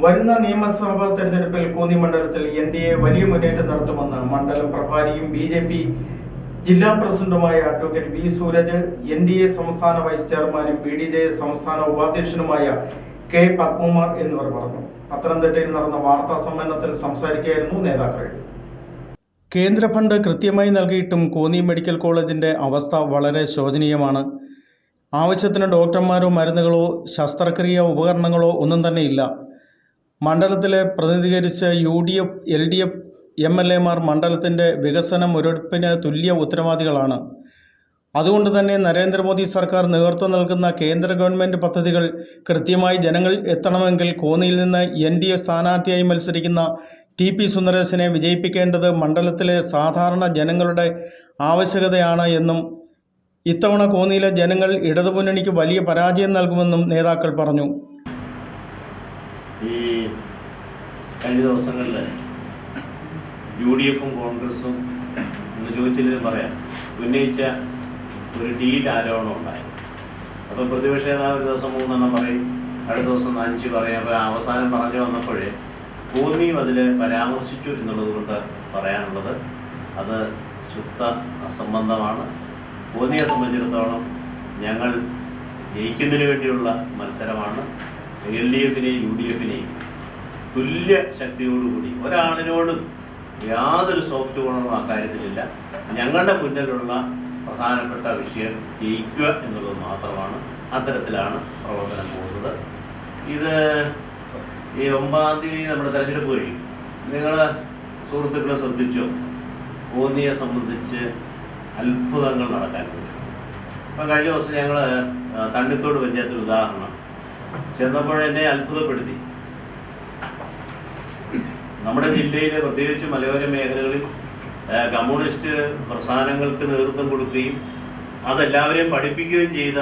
വരുന്ന നിയമസഭാ തെരഞ്ഞെടുപ്പിൽ കോന്നി മണ്ഡലത്തിൽ NDA വലിയ മുന്നേറ്റം നടത്തുമെന്ന് മണ്ഡലം പ്രഭാരിയും BJP ജില്ലാ പ്രസിഡന്റുമായ അഡ്വക്കേറ്റ് V. സൂരജ്, NDA സംസ്ഥാന വൈസ് ചെയർമാനും BDJS സംസ്ഥാന ഉപാധ്യക്ഷനുമായ K. പത്മകുമാർ എന്നിവർ പറഞ്ഞു. പത്തനംതിട്ടയിൽ നടന്ന വാർത്താ സമ്മേളനത്തിൽ സംസാരിക്കുകയായിരുന്നു നേതാക്കൾ. കേന്ദ്ര ഫണ്ട് കൃത്യമായി നൽകിയിട്ടും കോന്നി മെഡിക്കൽ കോളേജിൻ്റെ അവസ്ഥ വളരെ ശോചനീയമാണ്. ആവശ്യത്തിന് ഡോക്ടർമാരോ മരുന്നുകളോ ശസ്ത്രക്രിയ ഉപകരണങ്ങളോ ഒന്നും തന്നെ ഇല്ല. മണ്ഡലത്തിലെ പ്രതിനിധീകരിച്ച UDF, LDF MLAമാർ മണ്ഡലത്തിൻ്റെ വികസന മുരടിപ്പിന് തുല്യ ഉത്തരവാദികളാണ്. അതുകൊണ്ട് തന്നെ നരേന്ദ്രമോദി സർക്കാർ നേതൃത്വം നൽകുന്ന കേന്ദ്ര ഗവൺമെൻറ് പദ്ധതികൾ കൃത്യമായി ജനങ്ങളിൽ എത്തണമെങ്കിൽ കോന്നിയിൽ നിന്ന് NDA സ്ഥാനാർത്ഥിയായി മത്സരിക്കുന്ന TP സുന്ദരേശനെ വിജയിപ്പിക്കേണ്ടത് മണ്ഡലത്തിലെ സാധാരണ ജനങ്ങളുടെ ആവശ്യകതയാണ് എന്നും ഇത്തവണ കോന്നിയിലെ ജനങ്ങൾ ഇടതുമുന്നണിക്ക് വലിയ പരാജയം നൽകുമെന്നും നേതാക്കൾ പറഞ്ഞു. ഈ കഴിഞ്ഞ ദിവസങ്ങളിൽ UDFും കോൺഗ്രസും എന്ന് ചോദിച്ചതിൽ പറയാം ഉന്നയിച്ച ഒരു ഡീൽ ആരോപണം ഉണ്ടായി. അപ്പോൾ പ്രതിപക്ഷ നേതാവ് ഒരു ദിവസം 3 എണ്ണം പറയും, അടുത്ത ദിവസം 5 പറയും. അപ്പോൾ അവസാനം പറഞ്ഞു വന്നപ്പോഴേ കോന്നിയും അതിൽ പരാമർശിച്ചു എന്നുള്ളത് കൊണ്ട് പറയാനുള്ളത് അത് ശുദ്ധ അസംബന്ധമാണ്. കോന്നിയെ സംബന്ധിച്ചിടത്തോളം ഞങ്ങൾ ജയിക്കുന്നതിന് വേണ്ടിയുള്ള മത്സരമാണ്. LDFിനെയും UDFിനെയും തുല്യ ശക്തിയോടുകൂടി ഒരാളിനോടും യാതൊരു സോഫ്റ്റ് കോർണറും അക്കാര്യത്തിലില്ല. ഞങ്ങളുടെ മുന്നിലുള്ള പ്രധാനപ്പെട്ട വിഷയം ജയിക്കുക എന്നുള്ളത് മാത്രമാണ്. അത്തരത്തിലാണ് പ്രവർത്തനം പോകുന്നത്. ഇത് ഈ 9-ാം തീയതി നമ്മുടെ തെരഞ്ഞെടുപ്പ് കഴിയും. നിങ്ങൾ സുഹൃത്തുക്കളെ ശ്രദ്ധിച്ചോ? കോന്നിയെ സംബന്ധിച്ച് അത്ഭുതങ്ങൾ നടക്കാൻ പോകും. അപ്പം കഴിഞ്ഞ ദിവസം ഞങ്ങൾ തണ്ണിത്തോട് പഞ്ചായത്തിൽ ഉദാഹരണം ചെന്നപ്പോഴെന്നെ അത്ഭുതപ്പെടുത്തി. നമ്മുടെ ജില്ലയിലെ പ്രത്യേകിച്ച് മലയോര മേഖലകളിൽ കമ്മ്യൂണിസ്റ്റ് പ്രസ്ഥാനങ്ങൾക്ക് നേതൃത്വം കൊടുക്കുകയും അതെല്ലാവരെയും പഠിപ്പിക്കുകയും ചെയ്ത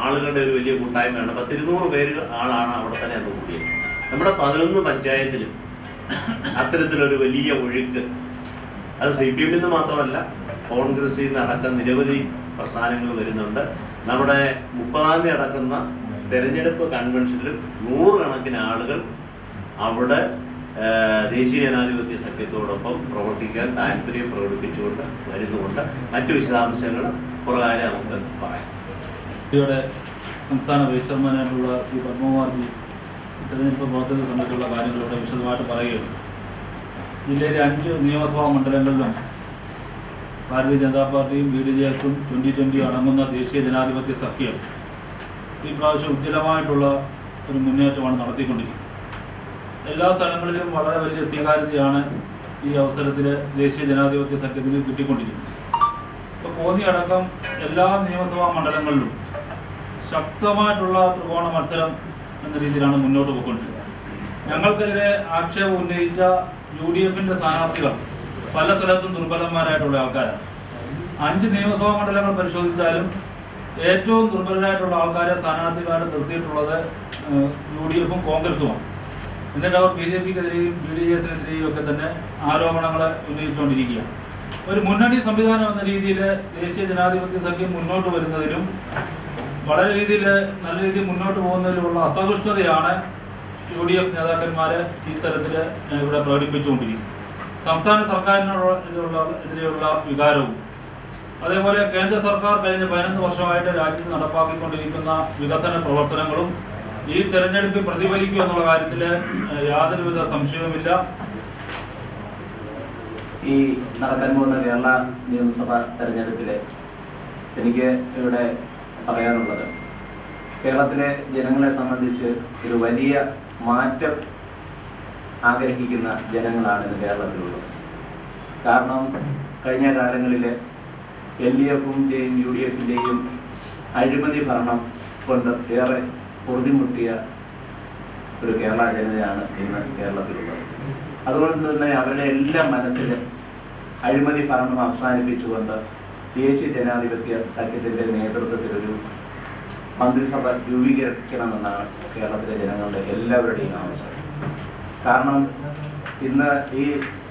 ആളുകളുടെ ഒരു വലിയ കൂട്ടായ്മയാണ്. 200 പേര് ആളാണ് അവിടെ തന്നെ അന്ന് കൂടിയത്. നമ്മുടെ 11 പഞ്ചായത്തിലും അത്തരത്തിലൊരു വലിയ ഒഴുക്ക്, അത് CPM നിന്ന് മാത്രമല്ല കോൺഗ്രസിൽ നിന്ന് അടക്കം നിരവധി പ്രസ്ഥാനങ്ങൾ വരുന്നുണ്ട്. നമ്മുടെ 30-ാം തീയതി അടക്കുന്ന തെരഞ്ഞെടുപ്പ് കൺവെൻഷനിലും 100 കണക്കിന് ആളുകൾ അവിടെ ദേശീയ ജനാധിപത്യ സഖ്യത്തോടൊപ്പം പ്രവർത്തിക്കാൻ താല്പര്യം പ്രകടിപ്പിച്ചുകൊണ്ട് വരുന്നുകൊണ്ട് മറ്റു വിശദാംശങ്ങൾ പ്രകാരം നമുക്ക് പറയാം. ഇന്ത്യയുടെ സംസ്ഥാന വൈസ് ചെയർമാനായിട്ടുള്ള ശ്രീ പത്മകുമാർജി തെരഞ്ഞെടുപ്പ് പ്രവർത്തനത്തെ സംബന്ധിച്ചുള്ള കാര്യങ്ങളോട് വിശദമായിട്ട് പറയുകയാണ്. ജില്ലയിലെ 5 നിയമസഭാ മണ്ഡലങ്ങളിലും ഭാരതീയ ജനതാ പാർട്ടിയും BDJSും 2020 അടങ്ങുന്ന ദേശീയ ജനാധിപത്യ സഖ്യം ഈ പ്രാവശ്യം ഉജ്ജ്വലമായിട്ടുള്ള ഒരു മുന്നേറ്റമാണ് നടത്തിക്കൊണ്ടിരിക്കുന്നത്. എല്ലാ സ്ഥലങ്ങളിലും വളരെ വലിയ സ്വീകാര്യതയാണ് ഈ അവസരത്തിൽ ദേശീയ ജനാധിപത്യ സഖ്യത്തിന് കിട്ടിക്കൊണ്ടിരിക്കുന്നത്. ഇപ്പോൾ കോന്നി അടക്കം എല്ലാ നിയമസഭാ മണ്ഡലങ്ങളിലും ശക്തമായിട്ടുള്ള ത്രികോണ മത്സരം എന്ന രീതിയിലാണ് മുന്നോട്ട് പോയിക്കൊണ്ടിരിക്കുന്നത്. ഞങ്ങൾക്കെതിരെ ആക്ഷേപം ഉന്നയിച്ച UDFിൻ്റെ സ്ഥാനാർത്ഥികൾ പല സ്ഥലത്തും ദുർബലന്മാരായിട്ടുള്ള ആൾക്കാരാണ്. 5 നിയമസഭാ മണ്ഡലങ്ങൾ പരിശോധിച്ചാലും ഏറ്റവും ദുർബലരായിട്ടുള്ള ആൾക്കാരെ സ്ഥാനാർത്ഥികളായിട്ട് നിർത്തിയിട്ടുള്ളത് UDFും കോൺഗ്രസുമാണ്. എന്നിട്ട് അവർ BJPക്കെതിരെയും BDJSനെതിരെയും ഒക്കെ തന്നെ ആരോപണങ്ങൾ ഉന്നയിച്ചുകൊണ്ടിരിക്കുകയാണ്. ഒരു മുന്നണി സംവിധാനം എന്ന രീതിയിൽ ദേശീയ ജനാധിപത്യ സഖ്യം മുന്നോട്ട് വരുന്നതിലും വളരെ നല്ല രീതിയിൽ മുന്നോട്ട് പോകുന്നതിലുമുള്ള അസഹിഷ്ണുതയാണ് UDF നേതാക്കന്മാർ ഈ തരത്തിൽ ഇവിടെ പ്രകടിപ്പിച്ചുകൊണ്ടിരിക്കുന്നത്. സംസ്ഥാന സർക്കാരിനെതിരെയുള്ള വികാരവും അതേപോലെ കേന്ദ്ര സർക്കാർ കഴിഞ്ഞ 11 വർഷമായിട്ട് രാജ്യത്ത് നടപ്പാക്കിക്കൊണ്ടിരിക്കുന്ന വികസന പ്രവർത്തനങ്ങളും ഈ തെരഞ്ഞെടുപ്പിൽ പ്രതിഫലിക്കും എന്നുള്ള കാര്യത്തിൽ യാതൊരുവിധ സംശയവുമില്ല. ഈ നടക്കാൻ പോകുന്ന കേരള നിയമസഭാ തെരഞ്ഞെടുപ്പിൽ എനിക്ക് ഇവിടെ പറയാനുള്ളത്, കേരളത്തിലെ ജനങ്ങളെ സംബന്ധിച്ച് ഒരു വലിയ മാറ്റം ആഗ്രഹിക്കുന്ന ജനങ്ങളാണ് ഇന്ന് കേരളത്തിലുള്ളത്. കാരണം കഴിഞ്ഞ കാലങ്ങളിൽ LDFിൻ്റെയും UDFിൻ്റെയും അഴിമതി ഭരണം കൊണ്ട് ഏറെ പൊറുതിമുട്ടിയ ഒരു കേരള ജനതയാണ് ഇന്ന് കേരളത്തിലുള്ളത്. അതുകൊണ്ട് തന്നെ അവരുടെ എല്ലാം മനസ്സിൽ അഴിമതി ഭരണം അവസാനിപ്പിച്ചുകൊണ്ട് ദേശീയ ജനാധിപത്യ സഖ്യത്തിൻ്റെ നേതൃത്വത്തിലൊരു മന്ത്രിസഭ രൂപീകരിക്കണമെന്നാണ് കേരളത്തിലെ ജനങ്ങളുടെ എല്ലാവരുടെയും ആവശ്യം. കാരണം ഇന്ന് ഈ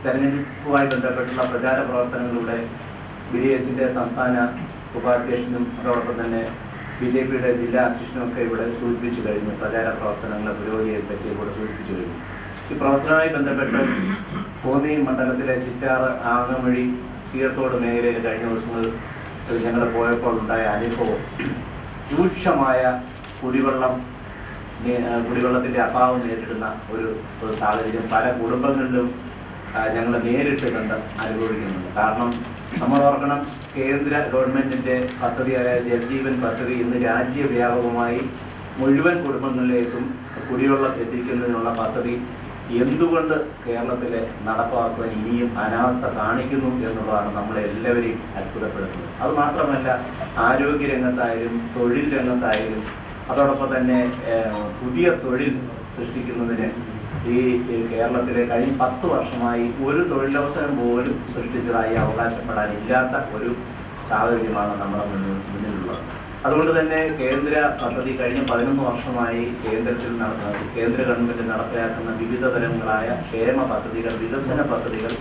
തെരഞ്ഞെടുപ്പുമായി ബന്ധപ്പെട്ടുള്ള പ്രചാര പ്രവർത്തനങ്ങളിലൂടെ BDJSൻ്റെ സംസ്ഥാന ഉപാധ്യക്ഷനും അതോടൊപ്പം തന്നെ BJPയുടെ ജില്ലാ അധ്യക്ഷനൊക്കെ ഇവിടെ സൂചിപ്പിച്ചു കഴിഞ്ഞു. പ്രചാര പ്രവർത്തനങ്ങളെ പുരോഗതിയെ പറ്റി ഇവിടെ സൂചിപ്പിച്ചു കഴിഞ്ഞു. ഈ പ്രവർത്തനവുമായി ബന്ധപ്പെട്ട് കോന്നി മണ്ഡലത്തിലെ ചിറ്റാറ്, ആങ്ങമഴി, ചീയത്തോട് മേഖലയിൽ കഴിഞ്ഞ ദിവസങ്ങളിൽ ഞങ്ങൾ പോയപ്പോൾ ഉണ്ടായ അനുഭവം രൂക്ഷമായ കുടിവെള്ളത്തിൻ്റെ അഭാവം നേരിടുന്ന ഒരു സാഹചര്യം പല കുടുംബങ്ങളിലും ഞങ്ങൾ നേരിട്ട് കണ്ട് അനുഭവിക്കുന്നുണ്ട്. കാരണം നമ്മൾ ഓർക്കണം, കേന്ദ്ര ഗവൺമെൻറ്റിൻ്റെ പദ്ധതിയായ ജൽജീവൻ പദ്ധതി ഇന്ന് രാജ്യവ്യാപകമായി മുഴുവൻ കുടുംബങ്ങളിലേക്കും കുടിവെള്ളം എത്തിക്കുന്നതിനുള്ള പദ്ധതി എന്തുകൊണ്ട് കേരളത്തിൽ നടപ്പാക്കുവാൻ ഇനിയും അനാസ്ഥ കാണിക്കുന്നു എന്നുള്ളതാണ് നമ്മളെല്ലാവരെയും അത്ഭുതപ്പെടുത്തുന്നത്. അതുമാത്രമല്ല, ആരോഗ്യരംഗത്തായാലും തൊഴിൽ രംഗത്തായാലും അതോടൊപ്പം തന്നെ പുതിയ തൊഴിൽ സൃഷ്ടിക്കുന്നതിന് ഈ കേരളത്തിലെ കഴിഞ്ഞ 10 വർഷമായി ഒരു തൊഴിലവസരം പോലും സൃഷ്ടിച്ചതായി അവകാശപ്പെടാനില്ലാത്ത ഒരു സാഹചര്യമാണ് നമ്മുടെ മുന്നിലുള്ളത്. അതുകൊണ്ട് തന്നെ കേന്ദ്ര പദ്ധതി കഴിഞ്ഞ 11 വർഷമായി കേന്ദ്ര ഗവൺമെൻറ് നടപ്പിലാക്കുന്ന വിവിധ തരങ്ങളായ ക്ഷേമ പദ്ധതികൾ, വികസന പദ്ധതികൾ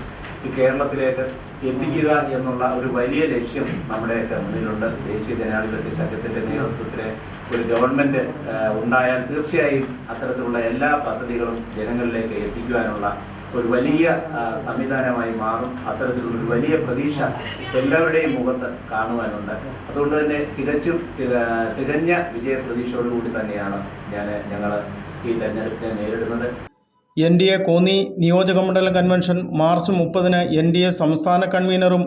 ഈ കേരളത്തിലേക്ക് എത്തിക്കുക എന്നുള്ള ഒരു വലിയ ലക്ഷ്യം നമ്മുടെയൊക്കെ മുന്നിലുണ്ട്. ദേശീയ ജനാധിപത്യ സഖ്യത്തിൻ്റെ നേതൃത്വത്തിൽ ഒരു ഗവൺമെൻറ് ഉണ്ടായാൽ തീർച്ചയായും അത്തരത്തിലുള്ള എല്ലാ പദ്ധതികളും ജനങ്ങളിലേക്ക് എത്തിക്കുവാനുള്ള ഒരു വലിയ സംവിധാനമായി മാറും. അത്തരത്തിലുള്ളൊരു വലിയ പ്രതീക്ഷ എല്ലാവരുടെയും മുഖത്ത് കാണുവാനുണ്ട്. അതുകൊണ്ട് തന്നെ തികഞ്ഞ വിജയപ്രതീക്ഷയോടുകൂടി തന്നെയാണ് ഞങ്ങൾ ഈ തെരഞ്ഞെടുപ്പിനെ നേരിടുന്നത്. NDA കോന്നി നിയോജകമണ്ഡലം കൺവെൻഷൻ മാർച്ച് 30-ന് NDA സംസ്ഥാന കൺവീനറും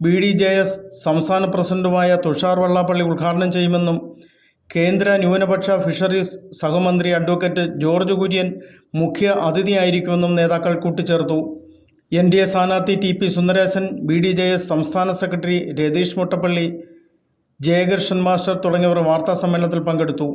BDJS സംസ്ഥാന പ്രസിഡന്റുമായ തുഷാർ വെള്ളാപ്പള്ളി ഉദ്ഘാടനം ചെയ്യുമെന്നും കേന്ദ്ര ന്യൂനപക്ഷ ഫിഷറീസ് സഹമന്ത്രി അഡ്വക്കേറ്റ് ജോർജ് കുര്യൻ മുഖ്യ അതിഥിയായിരിക്കുമെന്നും നേതാക്കൾ കൂട്ടിച്ചേർത്തു. NDA സ്ഥാനാർത്ഥി TP സുന്ദരേശൻ, BDJS സംസ്ഥാന സെക്രട്ടറി രതീഷ് മുട്ടപ്പള്ളി, ജയകൃഷ്ണൻ മാസ്റ്റർ തുടങ്ങിയവർ വാർത്താസമ്മേളനത്തിൽ പങ്കെടുത്തു.